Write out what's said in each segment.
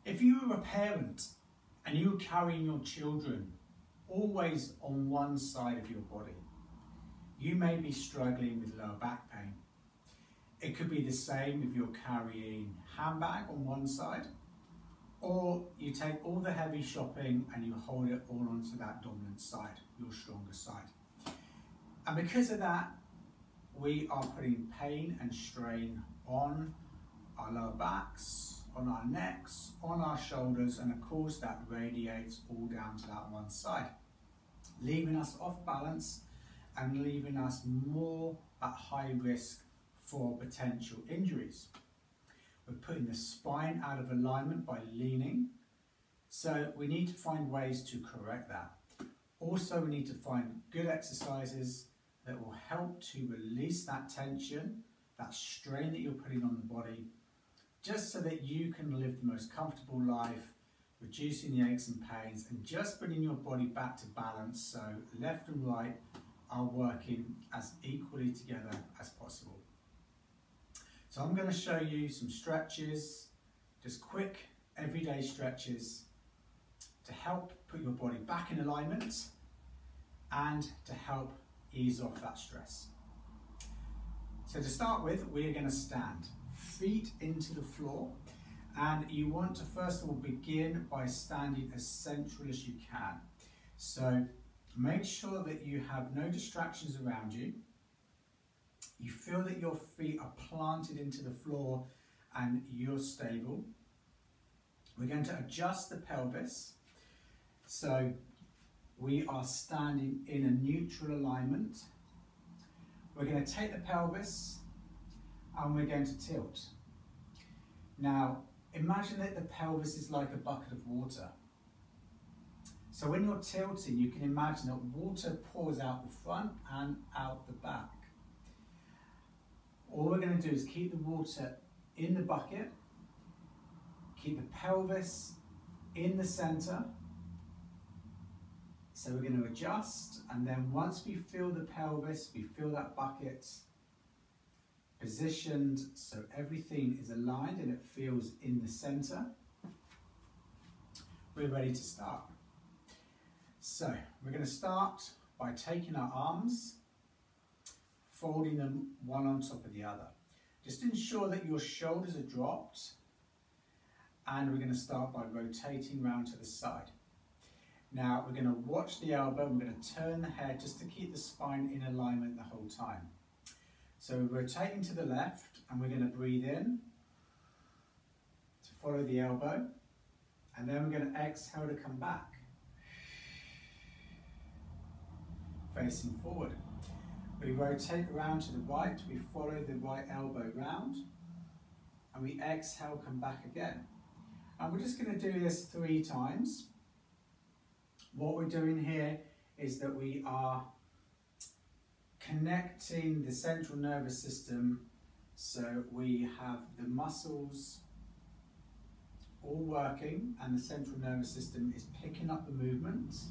If you were a parent and you were carrying your children always on one side of your body, you may be struggling with lower back pain. It could be the same if you're carrying a handbag on one side, or you take all the heavy shopping and you hold it all onto that dominant side, your stronger side. And because of that, we are putting pain and strain on our lower backs, on our necks, on our shoulders, and of course that radiates all down to that one side, leaving us off balance and leaving us more at high risk for potential injuries. We're putting the spine out of alignment by leaning, so we need to find ways to correct that. Also, we need to find good exercises that will help to release that tension, that strain that you're putting on the body, just so that you can live the most comfortable life, reducing the aches and pains, and just bringing your body back to balance so left and right are working as equally together as possible. So I'm going to show you some stretches, just quick everyday stretches to help put your body back in alignment and to help ease off that stress. So to start with, we are going to stand, feet into the floor, and you want to first of all begin by standing as central as you can. So make sure that you have no distractions around you. You feel that your feet are planted into the floor and you're stable. We're going to adjust the pelvis. So we are standing in a neutral alignment. We're going to take the pelvis and we're going to tilt. Now, imagine that the pelvis is like a bucket of water. So when you're tilting, you can imagine that water pours out the front and out the back. All we're going to do is keep the water in the bucket, keep the pelvis in the center. So we're going to adjust, and then once we feel the pelvis, we feel that bucket positioned so everything is aligned and it feels in the center, we're ready to start. So we're going to start by taking our arms, folding them one on top of the other. Just ensure that your shoulders are dropped, and we're going to start by rotating round to the side. Now we're going to watch the elbow, we're going to turn the head just to keep the spine in alignment the whole time. So we're rotating to the left, and we're going to breathe in to follow the elbow, and then we're going to exhale to come back, facing forward. We rotate around to the right, we follow the right elbow round, and we exhale, come back again. And we're just going to do this 3 times. What we're doing here is that we are connecting the central nervous system, so we have the muscles all working and the central nervous system is picking up the movements.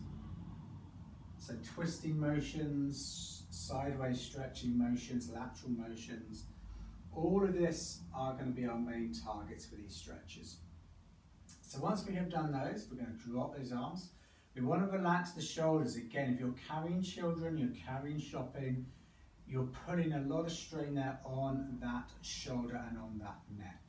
So twisting motions, sideways stretching motions, lateral motions, all of this are going to be our main targets for these stretches. So once we have done those, we're going to drop those arms. We want to relax the shoulders. Again, if you're carrying children, you're carrying shopping, you're putting a lot of strain there on that shoulder and on that neck.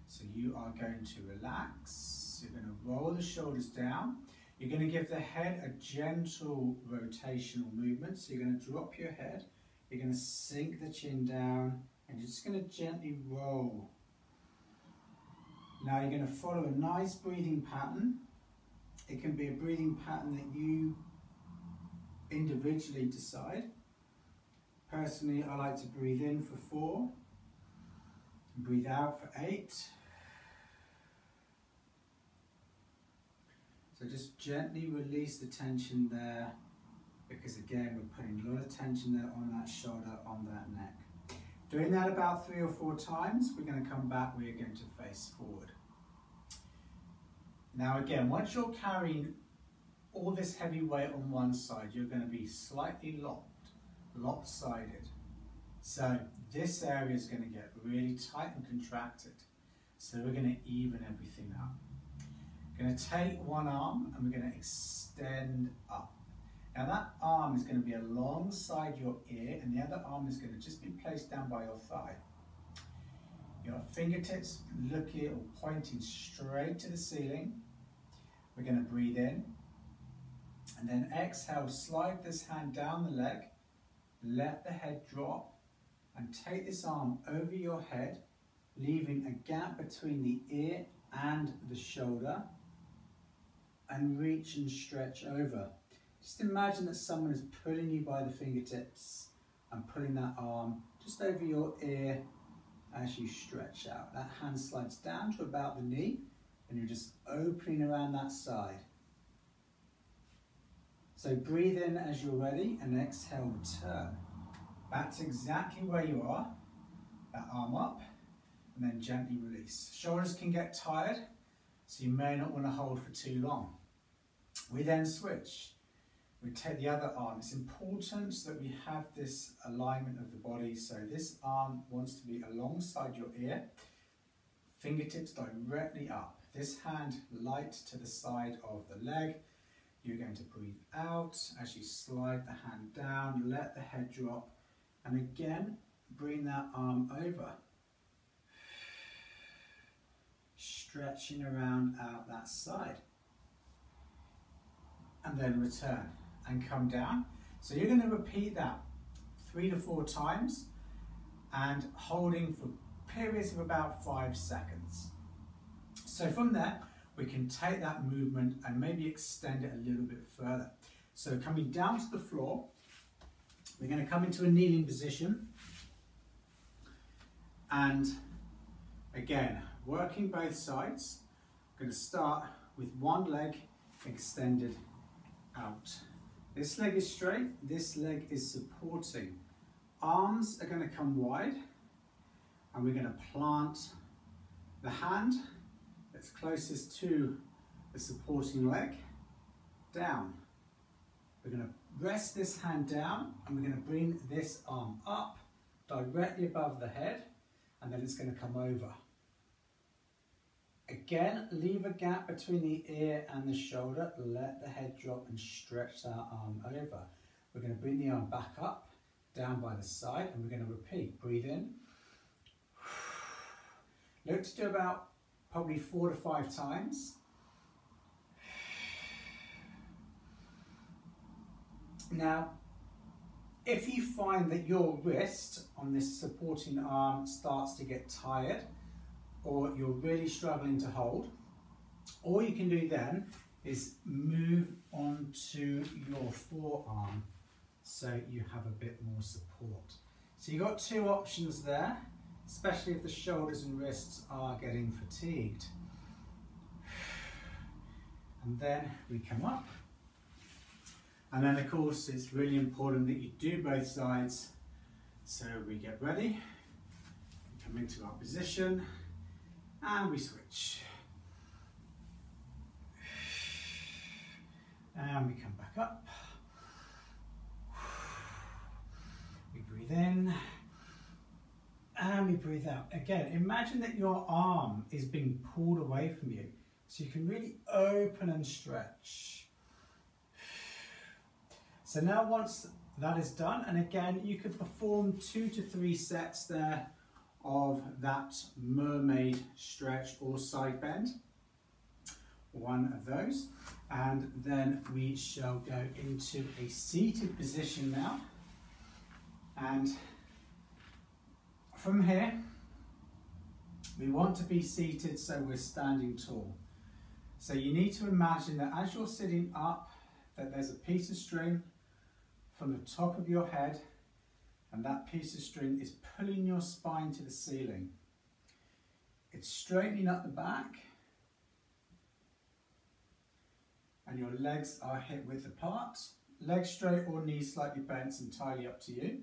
So you are going to relax. You're going to roll the shoulders down. You're going to give the head a gentle rotational movement. So you're going to drop your head. You're going to sink the chin down, and you're just going to gently roll. Now you're going to follow a nice breathing pattern. It can be a breathing pattern that you individually decide. Personally, I like to breathe in for 4, breathe out for 8. So just gently release the tension there, because again, we're putting a lot of tension there on that shoulder, on that neck. Doing that about 3 or 4 times, we're going to come back, we're going to face forward. Now again, once you're carrying all this heavy weight on one side, you're going to be slightly lopsided. So this area is going to get really tight and contracted. So we're going to even everything up. We're going to take one arm and we're going to extend up. Now that arm is going to be alongside your ear and the other arm is going to just be placed down by your thigh. Your fingertips looking or pointing straight to the ceiling. We're going to breathe in and then exhale, slide this hand down the leg, let the head drop and take this arm over your head, leaving a gap between the ear and the shoulder, and reach and stretch over. Just imagine that someone is pulling you by the fingertips and pulling that arm just over your ear as you stretch out. That hand slides down to about the knee and you're just opening around that side. So breathe in as you're ready and exhale, return. Back to exactly where you are, that arm up, and then gently release. Shoulders can get tired, so you may not want to hold for too long. We then switch. We take the other arm. It's important that we have this alignment of the body, so this arm wants to be alongside your ear, fingertips directly up. This hand light to the side of the leg. You're going to breathe out as you slide the hand down, let the head drop, and again, bring that arm over. Stretching around out that side. And then return and come down. So you're going to repeat that 3 to 4 times and holding for periods of about 5 seconds. So from there, we can take that movement and maybe extend it a little bit further. So coming down to the floor, we're going to come into a kneeling position. And again, working both sides. I'm going to start with one leg extended out. This leg is straight, this leg is supporting. Arms are going to come wide and we're going to plant the hand that's closest to the supporting leg down. We're going to rest this hand down and we're going to bring this arm up directly above the head and then it's going to come over. Again, leave a gap between the ear and the shoulder, let the head drop and stretch that arm over. We're going to bring the arm back up, down by the side, and we're going to repeat. Breathe in. Look to do about probably 4 to 5 times. Now, if you find that your wrist on this supporting arm starts to get tired, or you're really struggling to hold, all you can do then is move onto your forearm so you have a bit more support. So you've got 2 options there, especially if the shoulders and wrists are getting fatigued. And then we come up. And then of course it's really important that you do both sides. So we get ready, we come into our position, and we switch. And we come back up. We breathe in. And we breathe out. Again, imagine that your arm is being pulled away from you. So you can really open and stretch. So now once that is done, and again, you could perform 2 to 3 sets there of that mermaid stretch or side bend, one of those, and then we shall go into a seated position now. And from here we want to be seated so we're standing tall. So you need to imagine that as you're sitting up, that there's a piece of string from the top of your head, and that piece of string is pulling your spine to the ceiling. It's straightening up the back, and your legs are hip width apart. Legs straight or knees slightly bent, it's entirely up to you.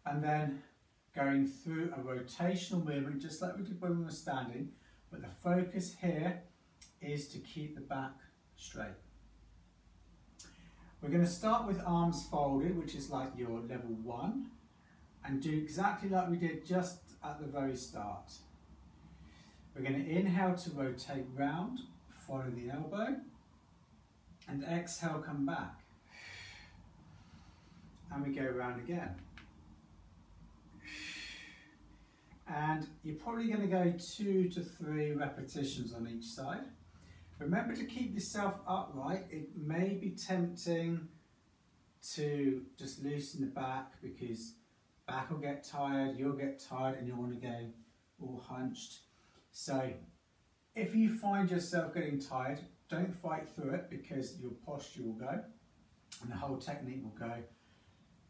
And then going through a rotational movement, just like we did when we were standing, but the focus here is to keep the back straight. We're going to start with arms folded, which is like your level 1, and do exactly like we did just at the very start. We're going to inhale to rotate round, follow the elbow, and exhale, come back. And we go round again. And you're probably going to go 2 to 3 repetitions on each side. Remember to keep yourself upright. It may be tempting to just loosen the back because back will get tired, you'll get tired, and you'll want to go all hunched. So if you find yourself getting tired, don't fight through it because your posture will go and the whole technique will go.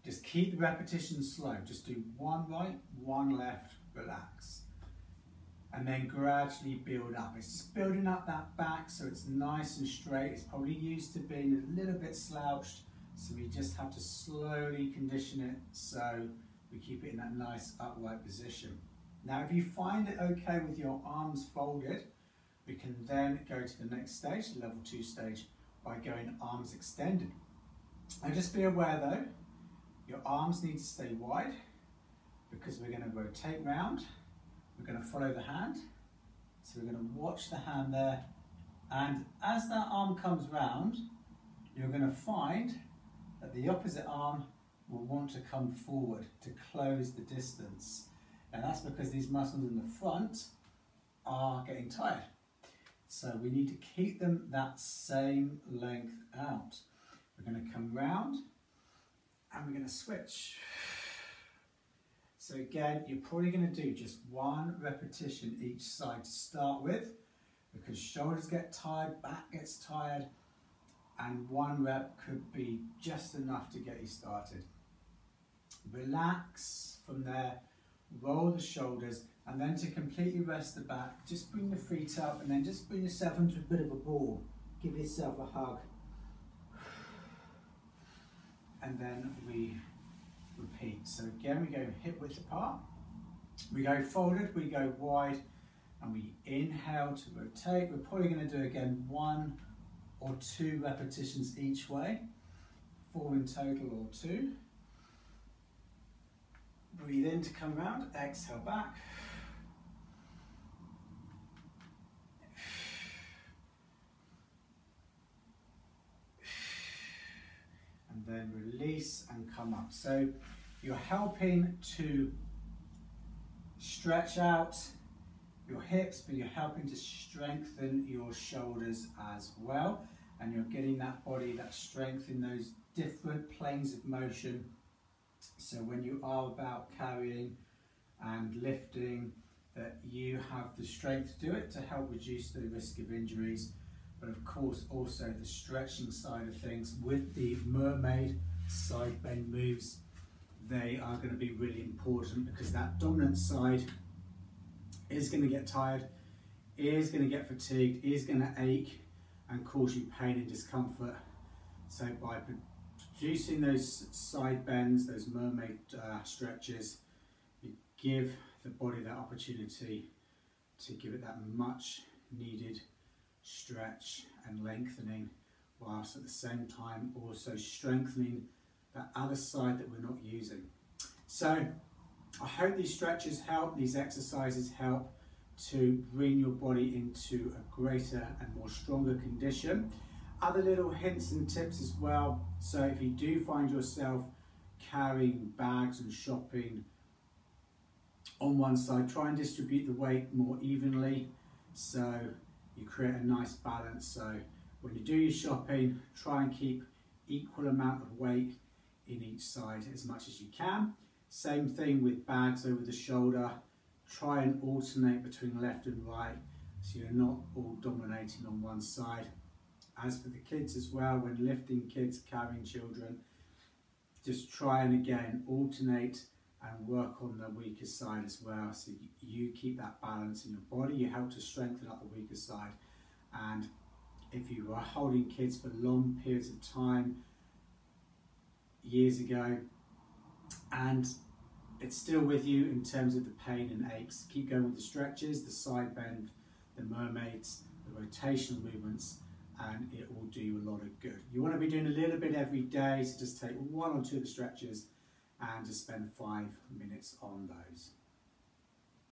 Just keep the repetitions slow. Just do 1 right, 1 left, relax. And then gradually build up. It's just building up that back so it's nice and straight. It's probably used to being a little bit slouched, so we just have to slowly condition it so we keep it in that nice upright position. Now if you find it okay with your arms folded, we can then go to the next stage, the level 2 stage, by going arms extended. And just be aware though, your arms need to stay wide because we're going to rotate round. We're going to follow the hand. So we're going to watch the hand there. And as that arm comes round, you're going to find that the opposite arm will want to come forward to close the distance. And that's because these muscles in the front are getting tired. So we need to keep them that same length out. We're going to come round and we're going to switch. So again, you're probably going to do just 1 repetition each side to start with because shoulders get tired, back gets tired, and 1 rep could be just enough to get you started. Relax from there, roll the shoulders, and then to completely rest the back, just bring the feet up and then just bring yourself into a bit of a ball. Give yourself a hug. And then we repeat. So again, we go hip width apart. We go folded, we go wide, and we inhale to rotate. We're probably going to do again 1 or 2 repetitions each way. 4 in total or 2. Breathe in to come round, exhale back. And then release and come up. So you're helping to stretch out your hips, but you're helping to strengthen your shoulders as well. And you're getting that body, that strength in those different planes of motion. So when you are about carrying and lifting, that you have the strength to do it to help reduce the risk of injuries. But of course also the stretching side of things with the mermaid side bend moves, they are going to be really important because that dominant side is going to get tired, is going to get fatigued, is going to ache and cause you pain and discomfort. So by producing those side bends, those mermaid stretches, you give the body that opportunity to give it that much needed stretch and lengthening, whilst at the same time also strengthening that other side that we're not using. So I hope these stretches help, these exercises help to bring your body into a greater and more stronger condition. Other little hints and tips as well. So if you do find yourself carrying bags and shopping on one side, try and distribute the weight more evenly so you create a nice balance. So when you do your shopping, try and keep equal amount of weight in each side as much as you can. Same thing with bags over the shoulder. Try and alternate between left and right so you're not all dominating on one side. As for the kids as well, when lifting kids, carrying children, just try and again alternate and work on the weaker side as well, so you keep that balance in your body. You help to strengthen up the weaker side. And if you were holding kids for long periods of time years ago and it's still with you in terms of the pain and aches, keep going with the stretches, the side bend, the mermaids, the rotational movements, and it will do you a lot of good. You want to be doing a little bit every day, so just take 1 or 2 of the stretches and just spend 5 minutes on those.